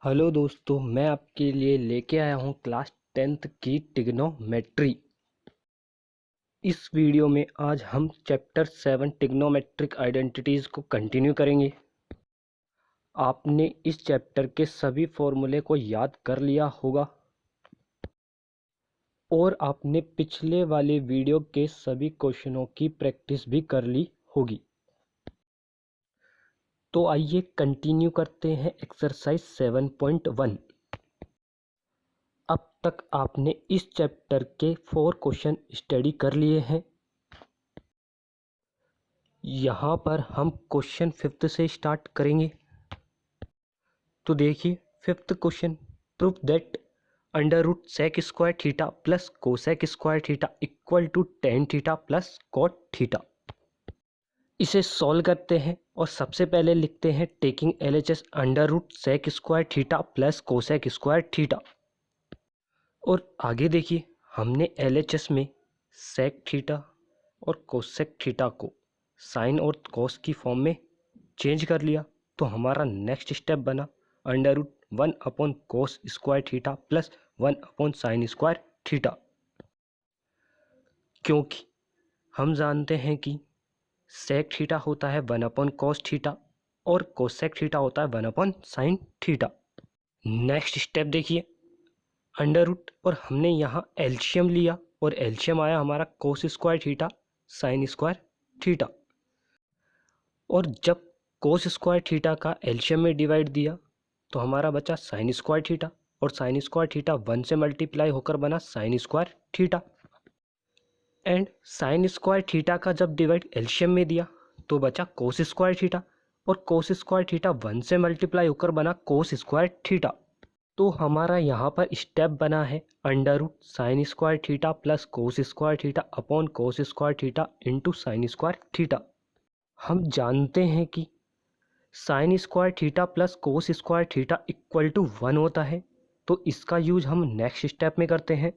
Hello दोस्तों, मैं आपके लिए लेके आया हूँ क्लास 10th की ट्रिग्नोमेट्री। इस वीडियो में आज हम चैप्टर 7 ट्रिग्नोमेट्रिक आइडेंटिटीज़ को कंटिन्यू करेंगे। आपने इस चैप्टर के सभी फॉर्मूले को याद कर लिया होगा और आपने पिछले वाले वीडियो के सभी क्वेश्चनों की प्रैक्टिस भी कर ली होगी। तो आइए कंटिन्यू करते हैं एक्सरसाइज 7.1। अब तक आपने इस चैप्टर के 4 क्वेश्चन स्टडी कर लिए हैं। यहाँ पर हम क्वेश्चन 5th से स्टार्ट करेंगे। तो देखिए 5th question, proof that under root sec square theta plus cosec square theta equal to tan theta plus cot theta. इसे सॉल्व करते हैं और सबसे पहले लिखते हैं taking LHS under root sec square theta plus cosec square theta. और आगे देखिए हमने एलएचएस में सेक थीटा और कोसेक थीटा को साइन और कॉस की फॉर्म में चेंज कर लिया। तो हमारा नेक्स्ट स्टेप बना अंडर रूट 1/कोस स्क्वायर थीटा प्लस 1/साइन स्क्वायर थीटा। क्योंकि हम जानते हैं कि सेक थीटा होता है 1/कोस थीटा और कोसेक थीटा होता है 1/साइन थीटा। नेक्स्ट स्टेप देखिए अंडर रूट और हमने यहाँ एलसीएम लिया और एलसीएम आया हमारा cos square theta sine square theta. और जब कोस स्क्वायर थीटा का एलसीएम में डिवाइड दिया तो हमारा बचा साइन स्क्वायर थीटा और साइन स्क्वायर थीटा 1 से मल्टीप्लाई होकर बना sine square theta. And sign square theta का जब डिवाइड एलसीएम में दिया तो बचा कोस स्क्वायर थीटा और कोस स्क्वायर थीटा 1 से मल्टीप्लाई होकर बना कोस स्क्वायर थीटा। तो हमारा यहाँ पर स्टेप बना है under root sin square theta plus cos square theta upon cos square theta into sign square theta. हम जानते हैं कि sin square theta plus cos square theta equal to 1 होता है। तो इसका यूज हम नेक्स्ट स्टेप में करते हैं।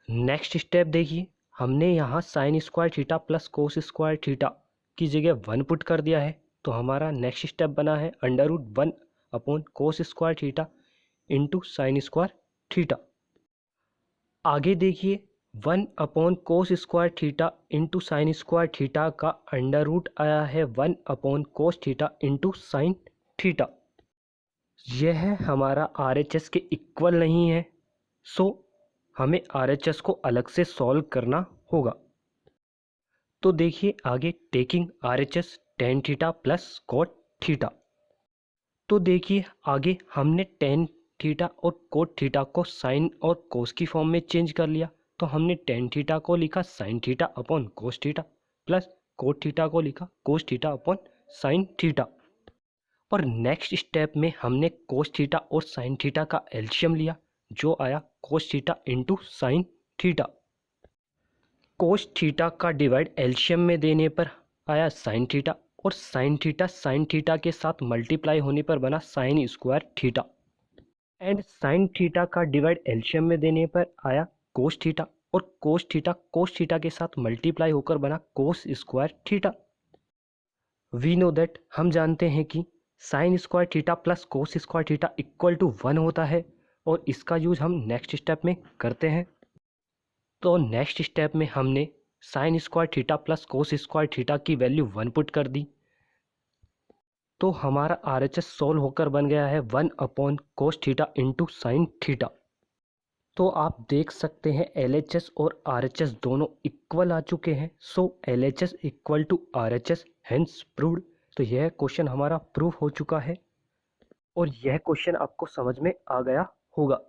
नेक्स्ट स्टेप देखिए हमने यहाँ sign square theta plus cos square theta की जगह 1 पुट कर दिया है। तो हमारा नेक्स्ट स्टेप बना है अंडर रूट 1/कोस square theta into sign square theta. आगे देखिए 1/कोस square theta into sign square theta का अंडर रूट आया है 1/कोस थीटा इंटू साइन थीटा। यह हमारा आरएचएस के इक्वल नहीं है, सो हमें आरएचएस को अलग से सॉल्व करना होगा। तो देखिए आगे taking RHS tan theta plus cot theta. तो देखिए आगे हमने टेन थीटा और कोट थीटा को साइन और कोस की फॉर्म में चेंज कर लिया। तो हमने टेन थीटा को लिखा sign theta upon cos theta plus coat theta को लिखा कोस थीटा अपॉन साइन थीटा। और नेक्स्ट स्टेप में हमने कोस थीटा और साइन थीटा का एलसीएम लिया जो आया कोस theta into sine theta. Cos theta का डिवाइड एलसीएम में देने पर आया साइन थीटा और साइन थीटा के साथ मल्टीप्लाई होने पर बना sine square theta. And sign theta का डिवाइड एलसीएम में देने पर आया कोस थीटा और कोस थीटा के साथ मल्टीप्लाई होकर बना cos square theta. We know that हम जानते हैं कि sin square theta plus cos square theta equal to 1 होता है और इसका यूज हम नेक्स्ट स्टेप में करते हैं। तो नेक्स्ट स्टेप में हमने sign square theta plus cos square theta की वैल्यू 1 पुट कर दी। तो हमारा आरएचएस सोल्व होकर बन गया है 1/कोस थीटा इंटू साइन थीटा। तो आप देख सकते हैं एलएचएस और आरएचएस दोनों इक्वल आ चुके हैं। So LHS equal to RHS hence proved. तो यह क्वेश्चन हमारा प्रूव हो चुका है और यह क्वेश्चन आपको समझ में आ गया होगा।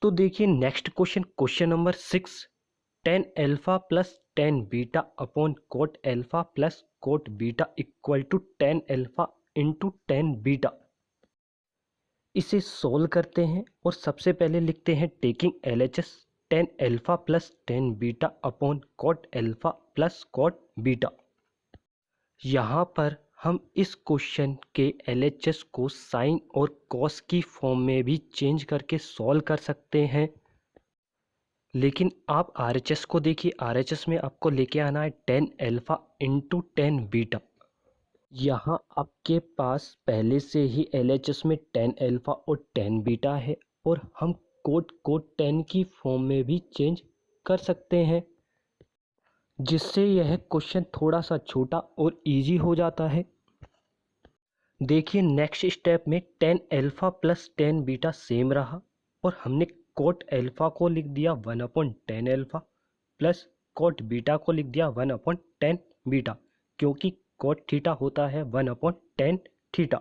तो देखिए next question number 6, tan alpha plus tan beta upon cot alpha plus cot beta equal to tan alpha into tan beta. इसे सोल्व करते हैं और सबसे पहले लिखते हैं taking LHS tan alpha plus tan beta upon cot alpha plus cot beta. यहाँ पर हम इस क्वेश्चन के एलएचएस को साइन और कॉस की फॉर्म में भी चेंज करके सॉल्व कर सकते हैं। लेकिन आप आरएचएस को देखिए, आरएचएस में आपको लेके आना है ten alpha into tan beta. यहाँ आपके पास पहले से ही LHS में 10 अल्फा और 10 बीटा है और हम कोड को 10 की फॉर्म में भी चेंज कर सकते हैं, जिससे यह क्वेश्चन थोड़ा सा छोटा और इजी हो जाता है। देखिए नेक्स्ट स्टेप में 10 अल्फा प्लस 10 बीटा सेम रहा और हमने कोट अल्फा को लिख दिया 1/10 अल्फा प्लस कोट बीटा को लिख दिया 1/10 बीटा, क्योंकि कोट थीटा होता है 1/10 थीटा।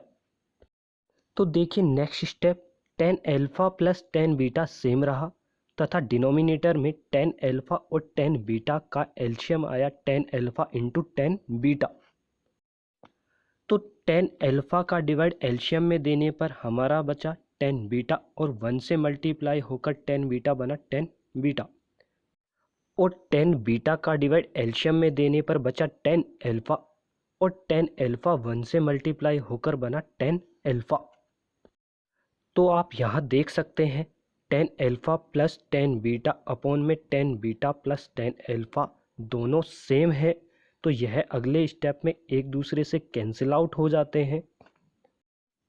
तो देखिए next step 10 alpha plus 10 beta same रहा तथा डिनोमिनेटर में 10 अल्फा और 10 बीटा का एलसीएम आया 10 अल्फा इंटू 10 बीटा। तो 10 अल्फा का डिवाइड एलसीएम में देने पर हमारा बचा 10 बीटा और 1 से मल्टीप्लाई होकर 10 बीटा बना 10 बीटा, और 10 बीटा का डिवाइड एलसीएम में देने पर बचा 10 अल्फा और 10 अल्फा 1 से मल्टीप्लाई होकर बना 10 अल्फा। तो आप यहाँ देख सकते हैं 10 अल्फा प्लस 10 बीटा अपॉन में 10 बीटा प्लस 10 अल्फा दोनों सेम है, तो यह अगले स्टेप में एक दूसरे से कैंसिल आउट हो जाते हैं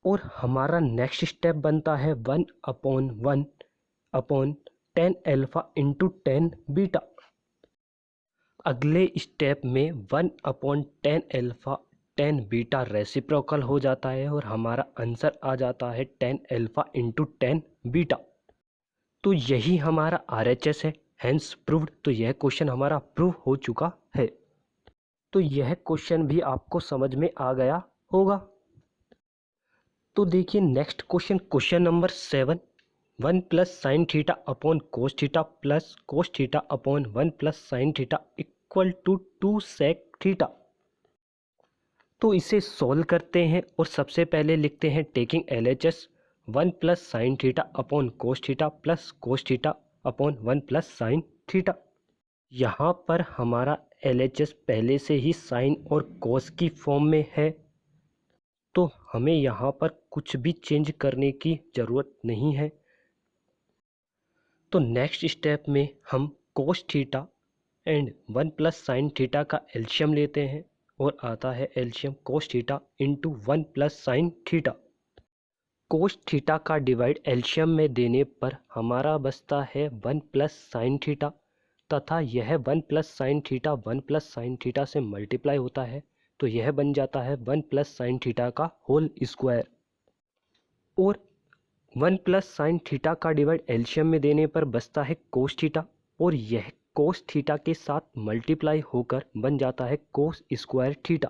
और हमारा नेक्स्ट स्टेप बनता है 1/1 अपॉन 10 अल्फा इंटू 10 बीटा। अगले स्टेप में 1/10 अल्फा 10 बीटा रेसिप्रोकल हो जाता है और हमारा आंसर आ जाता है 10 अल्फा इंटू 10 बीटा। तो यही हमारा RHS है, हैंस प्रूव्ड। तो यह क्वेश्चन हमारा प्रूव हो चुका है। तो यह क्वेश्चन भी आपको समझ में आ गया होगा। तो देखिए next question, question number 7, 1 plus sign theta upon cos theta plus cos theta upon 1 plus sign theta equal to 2 sec theta. तो इसे सॉल्व करते हैं और सबसे पहले लिखते हैं taking LHS 1 plus sign theta upon cos theta plus cos theta upon 1 plus sine theta. यहाँ पर हमारा LHS पहले से ही साइन और कोस की फॉर्म में है, तो हमें यहाँ पर कुछ भी चेंज करने की ज़रूरत नहीं है। तो नेक्स्ट स्टेप में हम cos theta and 1 plus sign theta का एलसीएम लेते हैं और आता है एलसीएम कोस theta into 1 plus sine theta. Cos theta का डिवाइड एलसीएम में देने पर हमारा बचता है 1 प्लस साइन थीटा तथा यह 1 plus sine theta 1 plus sine theta से मल्टीप्लाई होता है, तो यह बन जाता है 1 प्लस साइन थीटा का होल स्क्वायर। और 1 प्लस साइन थीटा का डिवाइड एलसीएम में देने पर बचता है कोस थीटा और यह कोस थीटा के साथ मल्टीप्लाई होकर बन जाता है cos square theta.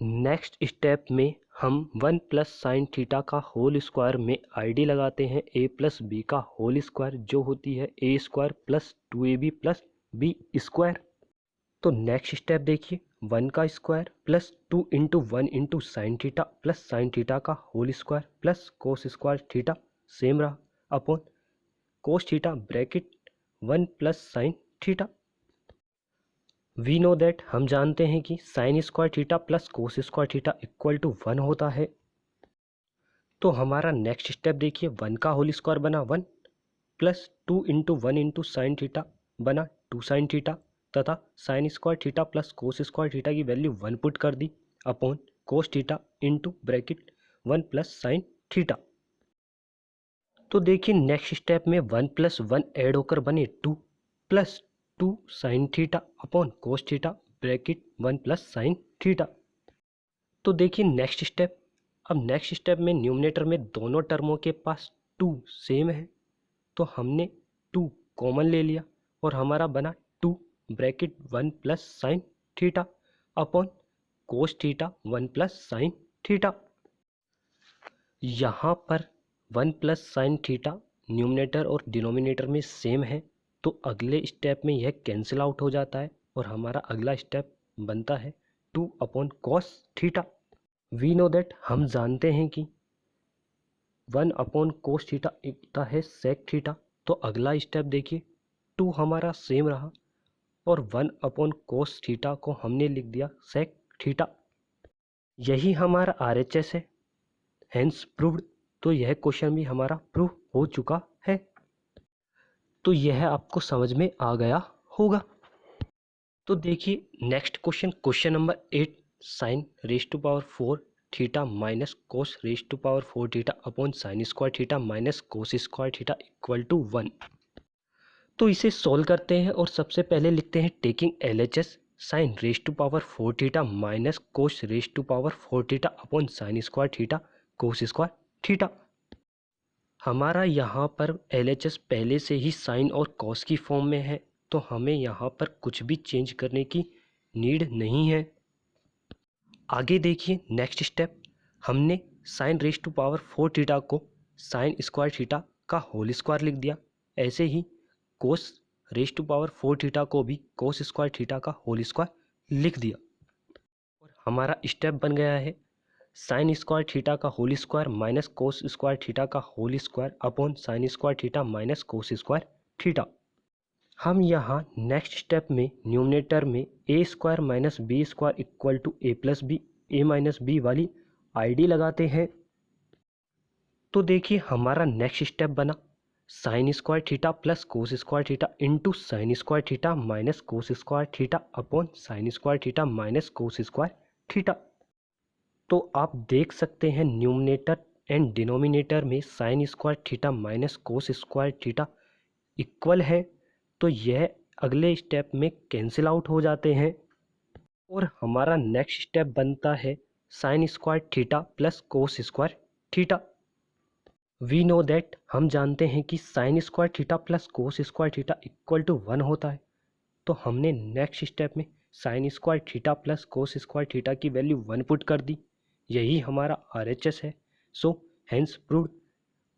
Next step में हम 1 प्लस साइन थीटा का होल स्क्वायर में आईडी लगाते हैं a प्लस बी का होल स्क्वायर, जो होती है a square plus 2ab plus B square. तो नेक्स्ट स्टेप देखिए 1 का square plus 2 into 1 into sine theta plus sign theta का whole square plus cos square theta same रहा upon cos theta bracket 1 plus sign theta. We know that, हम जानते हैं कि sin square theta plus cos square theta equal to 1 होता है। तो हमारा नेक्स्ट स्टेप देखिए 1 का होल स्क्वायर बना 1 plus 2 into 1 into sine theta बना 2 साइन थीटा तथा sine square theta plus cos square theta की वैल्यू 1 पुट कर दी upon cos theta into bracket 1 plus sign theta. तो देखिए नेक्स्ट स्टेप में 1 प्लस 1 ऐड होकर बने 2 plus 2 sine theta upon cos theta bracket 1 plus sign theta. तो देखिए नेक्स्ट स्टेप, अब नेक्स्ट स्टेप में न्यूमरेटर में दोनों टर्मों के पास 2 सेम है, तो हमने 2 कॉमन ले लिया और हमारा बना 2 bracket 1 plus sign theta upon cos theta 1 plus sine theta. यहाँ पर 1 प्लस साइन थीटा न्यूमरेटर और डिनोमिनेटर में सेम है, तो अगले स्टेप में यह कैंसिल आउट हो जाता है और हमारा अगला स्टेप बनता है 2 upon cos theta. We know that, हम जानते हैं कि 1 अपॉन कोस थीटा इक्वल है सेक थीटा, तो अगला स्टेप देखिए 2 हमारा सेम रहा और 1 अपॉन कोस थीटा को हमने लिख दिया सेक थीटा। यही हमारा RHS है, हैंस प्रूव्ड। तो यह क्वेश्चन भी हमारा प्रूव हो चुका है। तो यह आपको समझ में आ गया होगा। तो देखिए next question, question number 8, sin raise to power 4 theta minus cos raise to power 4 theta upon sign square theta minus cos square theta equal to 1। तो इसे सॉल्व करते हैं और सबसे पहले लिखते हैं taking LHS sin raise to power 4 theta minus cos raise to power 4 theta upon sign square theta cos square theta. हमारा यहाँ पर LHS पहले से ही साइन और कॉस की फॉर्म में है, तो हमें यहाँ पर कुछ भी चेंज करने की नीड नहीं है। आगे देखिए नेक्स्ट स्टेप, हमने sine raise to power 4 theta को साइन स्क्वायर थीटा का होल स्क्वायर लिख दिया। ऐसे ही cos raise to power 4 theta को भी कोस स्क्वायर थीटा का होल स्क्वायर लिख दिया। और हमारा स्टेप बन गया है साइन स्क्वायर थीटा का whole square minus cos square theta का whole square upon sign square theta minus cos square theta. हम यहाँ नेक्स्ट स्टेप में न्यूमरेटर में A square minus B square equal to A plus B A minus B वाली ID लगाते हैं। तो देखिए हमारा नेक्स्ट स्टेप बना sine square theta plus cos square theta into sign square theta minus cos square theta upon sign square theta minus cos square theta. तो आप देख सकते हैं न्यूमरेटर एंड डिनोमिनेटर में sign square theta minus cos square theta equal है, तो यह अगले स्टेप में कैंसिल आउट हो जाते हैं और हमारा नेक्स्ट स्टेप बनता है sign square theta plus cos square theta. We know that, हम जानते हैं कि sin square theta plus cos square theta equal to 1 होता है। तो हमने नेक्स्ट स्टेप में sign square theta plus cos square theta की वैल्यू 1 पुट कर दी। यही हमारा RHS है। सो हेंस प्रूव्ड,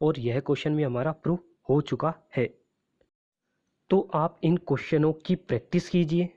और यह क्वेश्चन भी हमारा प्रूव हो चुका है। तो आप इन क्वेश्चनों की प्रैक्टिस कीजिए।